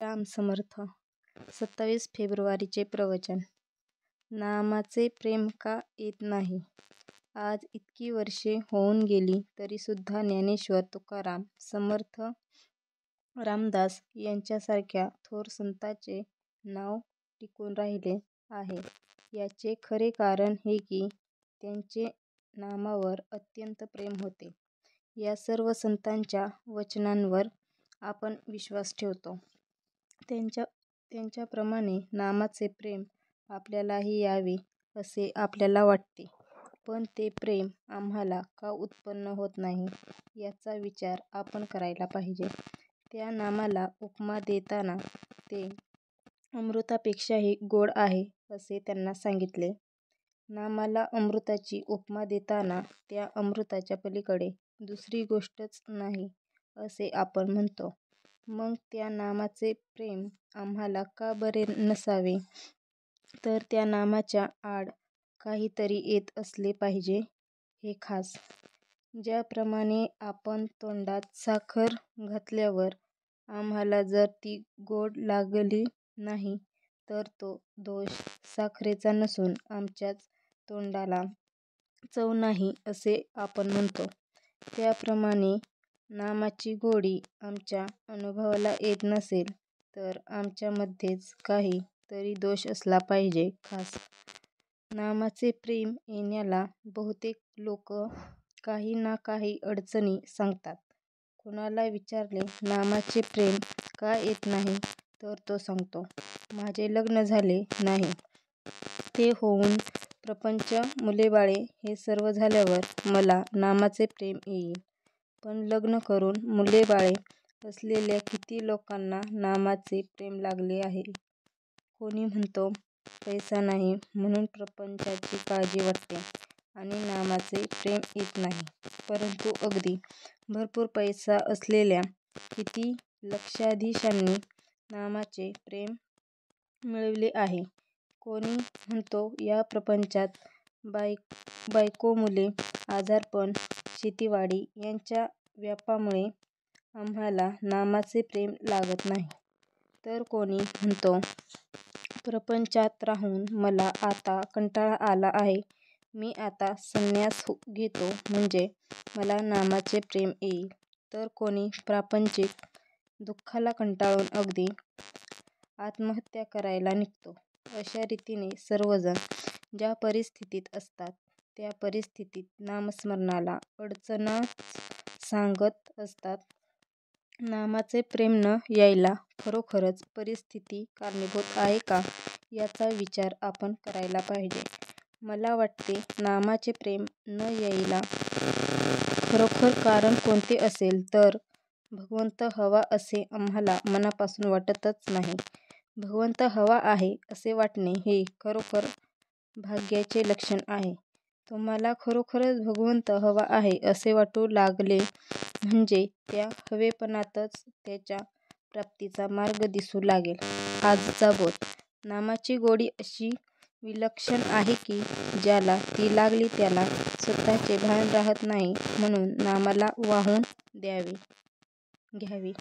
राम समर्थ. 27 फेब्रुवारीचे प्रवचन. नामाचे प्रेम का येत नाही? आज इतकी वर्षे होऊन गेली तरीसुद्धा ज्ञानेश्वर तुकाराम, समर्थ रामदास यांच्यासारख्या थोर संतांचे नाव टिकून राहिले आहे. याचे खरे कारण हे की त्यांचे नामावर अत्यंत प्रेम होते. या सर्व संतांच्या वचनांवर आपण विश्वास ठेवतो. त्यांच्याप्रमाणे नामाचे प्रेम आपल्यालाही यावे असे आपल्याला वाटते. पण ते प्रेम आम्हाला का उत्पन्न होत नाही याचा विचार आपण करायला पाहिजे. त्या नामाला उपमा देताना ते अमृतापेक्षाही गोड आहे असे त्यांना सांगितले. नामाला अमृताची उपमा देताना त्या अमृताच्या पलीकडे दुसरी गोष्टच नाही असे आपण म्हणतो. मग त्या नामाचे प्रेम आम्हाला का बरे नसावे? तर त्या नामाच्या आड काहीतरी येत असले पाहिजे हे खास. ज्याप्रमाणे आपण तोंडात साखर घातल्यावर आम्हाला जर ती गोड लागली नाही तर तो दोष साखरेचा नसून आमच्याच तोंडाला चव नाही असे आपण म्हणतो. त्याप्रमाणे नामाची गोडी आमच्या अनुभवाला येत नसेल तर आमच्यामध्येच काही तरी दोष असला पाहिजे खास. नामाचे प्रेम येण्याला बहुतेक लोक काही ना काही अडचणी सांगतात. कोणाला विचारले नामाचे प्रेम का येत नाही तर तो सांगतो, माझे लग्न झाले नाही. ते होऊन प्रपंच, मुलेबाळे हे सर्व झाल्यावर मला नामाचे प्रेम येईल. पण लग्न करून मुलेबाळे असलेल्या किती लोकांना नामाचे प्रेम लागले आहे. कोणी म्हणतो पैसा नाही म्हणून प्रपंचाची काळजी वाटते आणि नामाचे प्रेम येत नाही. परंतु अगदी भरपूर पैसा असलेल्या किती लक्षाधीशांनी नामाचे प्रेम मिळविले आहे. कोणी म्हणतो या प्रपंचात बायको, मुले, आजारपण, शेतीवाडी यांच्या व्यापामुळे आम्हाला नामाचे प्रेम लागत नाही. तर कोणी म्हणतो प्रपंचात राहून मला आता कंटाळा आला आहे. मी आता संन्यास घेतो म्हणजे मला नामाचे प्रेम येईल. तर कोणी प्रापंचिक दुःखाला कंटाळून अगदी आत्महत्या करायला निघतो. अशा रीतीने सर्वजण ज्या परिस्थितीत असतात त्या परिस्थितीत नामस्मरणाला अडचणच सांगत असतात. नामाचे प्रेम न यायला खरोखरच परिस्थिती कारणीभूत आहे का याचा विचार आपण करायला पाहिजे. मला वाटते नामाचे प्रेम न यायला खरोखर कारण कोणते असेल तर भगवंत हवा असे आम्हाला मनापासून वाटतच नाही. भगवंत हवा आहे असे वाटणे हे खरोखर भाग्याचे लक्षण आहे. तुम्हाला खरोखरच भगवंत हवा आहे असे वाटू लागले म्हणजे त्या हवेपणातच त्याच्या प्राप्तीचा मार्ग दिसू लागेल. आजचा बोध. नामाची गोडी अशी विलक्षण आहे की ज्याला ती लागली त्याला स्वतःचे भान राहत नाही म्हणून नामाला वाहून घ्यावी.